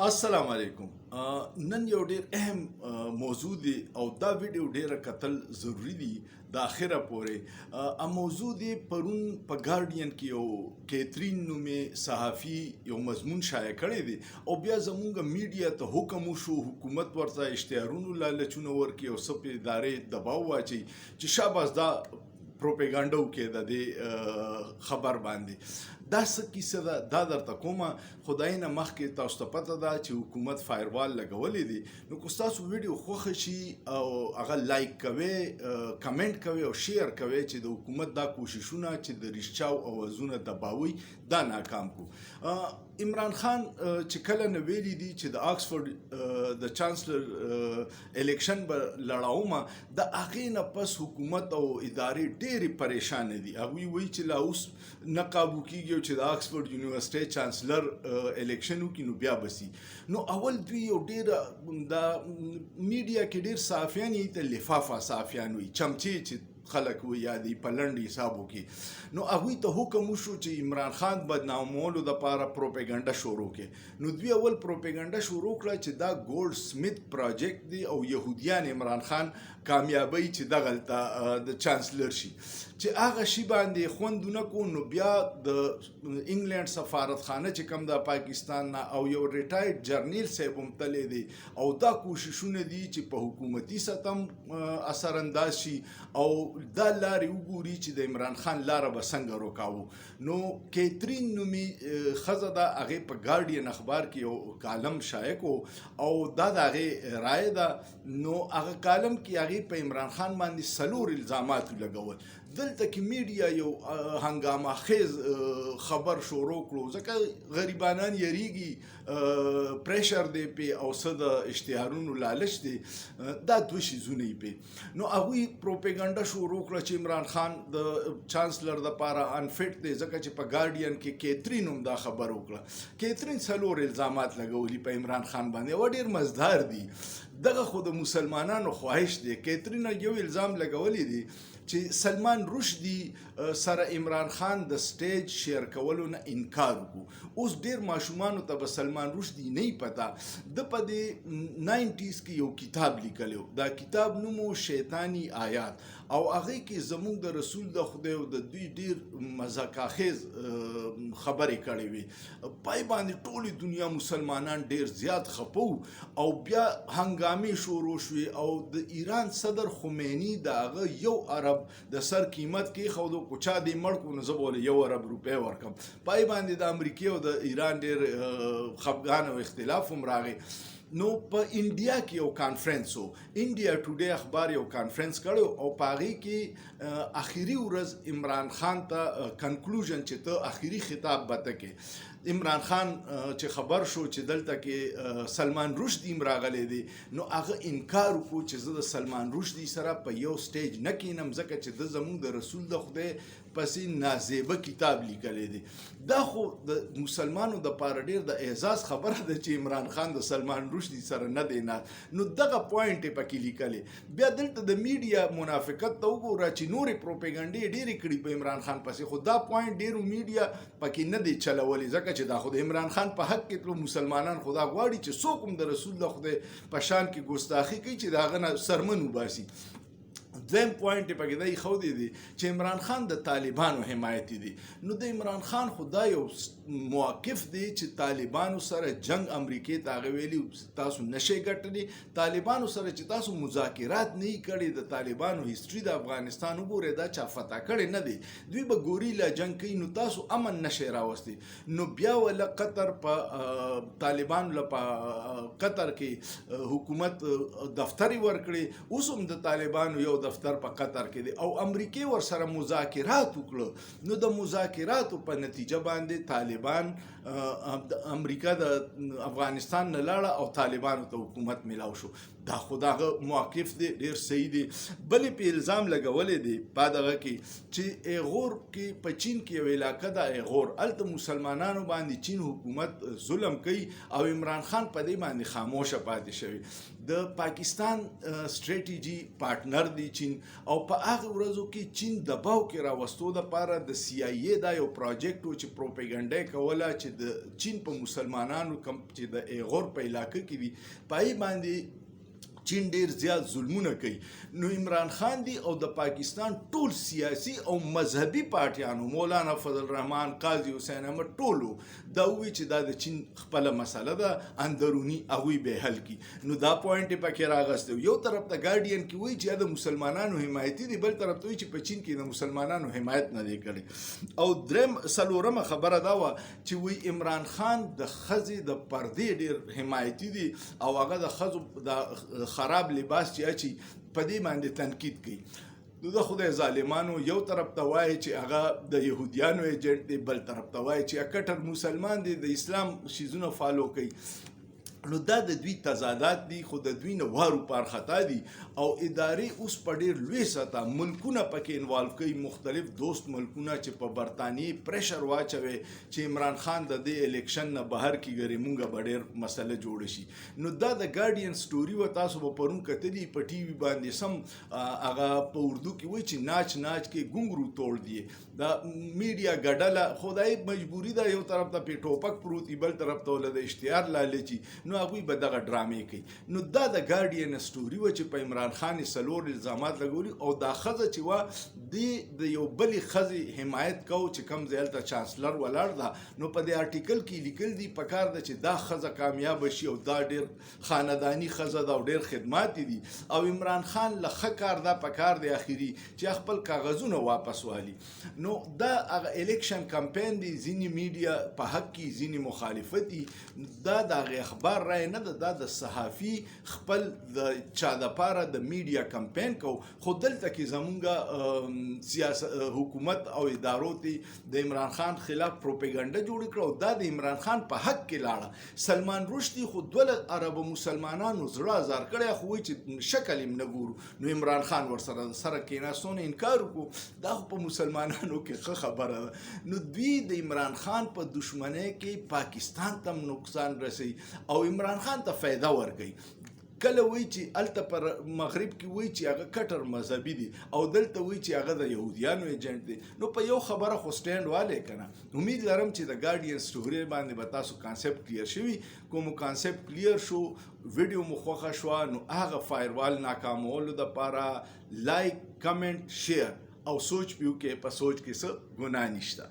السلام علیکم. نن یو ډیر اهم موضوع دی او دا ویډیو ډیره کتل ضروری دی د اخره پورې. موضوع دی پرون په ګارډین کې یو کیترین نومې صحافي یو مضمون شایع کړی دی او بیا زمونږ میډیا ته حکم وشو حکومت ورته اشتهارونو لالچونه ورکړي او څه په ادارې دباو واچي چې شاباس دا پروپاګاندا وکړي د دې خبر باندې. دا څه کیسه ده دا درته کومه. خدای نه مخکې تاسو ته پته ده چې حکومت فایروال لګولی دی، نو که ستاسو ویډیو خوښه شي او هغه لایک کوئ، کمنټ کوئ او شیر کوئ چې د حکومت دا کوششونه چې د ریښتیاو اوازونه دباوي دا ناکام کو. عمران خان چې کله نه ویلي دي چې د آکسفورډ د چانسلر الیکشن به لړاومه، د هغې نه پس حکومت او ادارې ډېرې پریشانه دي. هغوی وایي چې لا اوس نه قابو کېږي چې د آکسفورډ یونیورسټۍ چانسلر الیکشن وکړي نو بیا بسي. نو اول دوی یو ډېر د میډیا کې ډېر صحافیان یې ته لفافه صحافیان وایي، چمچې چې خلک وي یا د په لنډ حساب وکړي. نو هغوی ته حکم وشو چې عمران خان بدنامولو دپاره پروپاګانډا شروع کړي. نو دوی اول پروپاګانډا شروع کړه چې دا ګولډ سمیت پروجیکټ دی او یهودیان عمران خان کامیابی چې دغلته د چانسلر شي، چې هغه شي باندې خوندونه کو. نو بیا د انګلند سفارتخانه چې کوم د پاکستان نه او یو ریټایرډ جرنیل صاحب هم تللی دی او دا کوششونه دي چې په حکومتي سطح اثر انداز شي او دا لارې وګوري چې د عمران خان لاره به څنګه روکاوه. نو کیترین نومي ښځه ده، هغې په ګارډین اخبار کې یو کالم شایع کو او دا د هغې رایه ده. نو هغه کالم کې هغې په عمران خان باندې 4 الزامات ولګول. دلته کې میډیا یو هنګامه خیز خبر شروع کړو ځکه غریبانان یریږي، پریشر دی پې او څه د اشتهارونو لالچ دی، دا دوه شیزونه یې پې. نو هغوی پروپاګانډا شروع کړه چې عمران خان د چانسلر دپاره انفټ دی، ځکه چې په ګارډین کې کیترین هم دا خبر وکړه. کیترین 4 الزامات لګولي په عمران خان باندې او ډېر مزدار دي. دغه خو د مسلمانانو خواهش دی. کیترین یو الزام لګولی دی چې سلمان رشدي سره عمران خان د سټیج شیر کولو نه انکار وکړو. اوس ډېر ماشومانو ته به سلمان رشدي نه پته. د په دې 90s کې یو کتاب لیکلی و، دا کتاب نوم شیطانی آیات، او هغې کې زموږ د رسول د خدای او د دوی ډېر مذاقاخیز خبرې کړې وې. پای باندې ټولې دنیا مسلمانان ډېر زیات خپه او بیا هنګامې شروع شوې او د ایران صدر خمیني د هغه یو عرب د سر قیمت کې خودو کوچا دی مړ کو، نو زه به ولې 1 ارب روپۍ ورکم. پای باندې د امریکې او د ایران ډېر خفګان او اختلاف هم راغی. نو په انډیا کې یو کانفرنس و، انډیا ټوډے اخبار یو کانفرنس کړی او په هغې کې اخري ورځ عمران خان ته کنکلوژن چې ته اخري خطاب به ته کې. عمران خان چې خبر شو چې دلته کې سلمان رشدي هم راغلی دی، نو هغه انکار وکړو چې زه د سلمان رشدي سره په یو سټیج نه کینم، ځکه چې د زموږ د رسول د خدای پسې نازیبه کتاب لیکلی دی. دا خو د مسلمانو دپاره ډېر د اعزاز خبره ده چې عمران خان د سلمان رشدي سره نه دی ناست. نو دغه پوینټ یې پکې لیکلی. بیا دلته د میډیا منافقت ته وګوره چې نورې پروپاګانډې ډېرې کړي په عمران خان پسې، خو دا پوینټ ډېرو میډیا پکې نه دی چلولی، ځکه چې دا خو د عمران خان په حق کې تلو مسلمانان خدا غواړي چې څوک هم د رسول د خدای په شان کې ګستاخي کوي چې د هغه نه سرمن وباسي. دویم پوینټ یې پکې دا ایښودی دی چې عمران خان د طالبانو حمایتي دی. نو د عمران خان خو دا یو موقف دی چې طالبانو سره جنگ امریکې ته هغه ویلي تاسو نشئ ګټلی، طالبانو سره چې تاسو مذاکرات نه یې کړي، د طالبانو هیسټري د افغانستان وګورئ، دا چا فتح کړی نه دی، دوی به ګوریلا جنگ کوي، نو تاسو امن نشئ راوستی. نو بیا ولا قطر په طالبانو له په قطر کې حکومت دفتر ورکړي، اوس هم د طالبانو یو دفتر په قطر کې دی او امریکې ورسره مذاکرات وکړه. نو د مذاکراتو په نتیجه باندې طالبان امریکا د افغانستان نه لاړه او طالبانو ته حکومت ملاو شو. دا خو دغه موقف دی ډېر صحیح دی. بلې په الزام لګولی دی په دغه کې چې ایغور کې په چین کې یو علاقه ده ایغور، هلته مسلمانانو باندې چین حکومت ظلم کوي او عمران خان په دې باندې خاموشه پاتې شوی. د پاکستان سټریټیجي پارټنر دی چین، او په هغه ورځو کې چین دباو کې راوستو دپاره د CIA دا یو پروجیکټ و چې پروپیګنډه یې کوله چې د چین په مسلمانانو کم چې د ایغور په علاقه کې دي په هغې باندې چین ډیر زیات ظلمونه کوي. نو عمران خان دی او د پاکستان ټول سیاسي او مذهبي پارټیانو، مولانا فضل الرحمن، قاضي حسین احمد، ټولو دا ووی چې دا د چین خپله مسله ده اندروني، هغوی به حل کی. نو دا پوینټ یې پکې راغستی. یو طرف ته ګارډین کې وایي چې دا د مسلمانانو حمایتي دی، بل طرف ته وایي چې په چین کې د مسلمانانو حمایت نه دی کړی. او څلورمه خبره دا وه چې وایي عمران خان د ښځې د پردې ډېر حمایتي دی او هغه د ښځو د خراب لباس چې اچي په دې باندې تنقید کوي. نو د خدای ظالمانو یو طرف ته وایي چې هغه د یهودیانو ایجنټ دی، بل طرف ته وایي چې کټر مسلمان دی، د اسلام شیزونه فالو کوي. نو دا د دوی تضادات دي، خو د دوی نه وارو پار خطا دي او ادارې اوس په ډېر لوی سطح ملکونه پکې انوالو کوي، مختلف دوست ملکونه چې په برطانیې پریشر واچوي چې عمران خان د دې الیکشن نه بهر کیږي، مونږه به ډېر مسله جوړ شي. نو دا د ګارډین سټوري و، تاسو به پرون کتلي په ټي وي باندې سم هغه په اردو کې وایي چې ناچ ناچ کې ګونګرو توڑ دیے. دا میډیا ګډله خدای مجبوري ده، یو طرف ته په ټوپک پروت وي، بل طرف ته ولې د اشتهار لالچي، نو هغوی به دغه ډرامې کوي. نو دا د ګارډین سټوري وه چې په عمران خان یې 4 الزامات لګولي او دا ښځه چې وه دې د یو بلې ښځې حمایت کو چې کوم ځای هلته چانسلر ولاړ ده. نو په دې آرټیکل کې لیکل دي پکار ده چې دا ښځه کامیابه شي او دا ډېر خانداني ښځه ده او ډېر خدمات دي، او عمران خان له ښه کار دا پکار دی اخري چې خپل کاغذونه واپس والي. نو دا هغه الیکشن کمپین دی، ځینې میډیا په حق کې ځینې مخالفت دي. دا د هغې اخبار رایې نه ده، دا د صحافي خپل د چا دپاره د میډیا کمپین کو. خو دلته کې زمونږ سیاست حکومت او ادارو ته د عمران خان خلاف پروپیګنډه جوړ کړه او دا د عمران خان په حق کې لاړه. سلمان رشدي خو 2 عربو مسلمانانو زړه ازار کړی، خو وایي چې شکل یې نه ګورو. نو عمران خان ورسره کېناستونه انکار وکړو، دا خو په مسلمانانو کې ښه خبره ده. نو دوی د عمران خان په دشمنۍ کې پاکستان ته نقصان رسوي او عمران خان ته فایده ورکوي. کله وایي چې هلته پر مغرب کې وایي چې هغه کټر مذهبي دي او دلته وایي چې هغه د یهودیانو ایجنټ دی. نو په یو خبره خو سټینډ والی که نه. امید لرم چې د ګارډین سټوري باندې به تاسو کانسپټ کلیر شوي. کوم کانسپټ کلیر شو، ویډیو مو خوښه شوه، نو هغه فایروال ناکامولو دپاره لایک، کمنټ، شیر او سوچ پیو کې په سوچ کې څه ګناه نشته.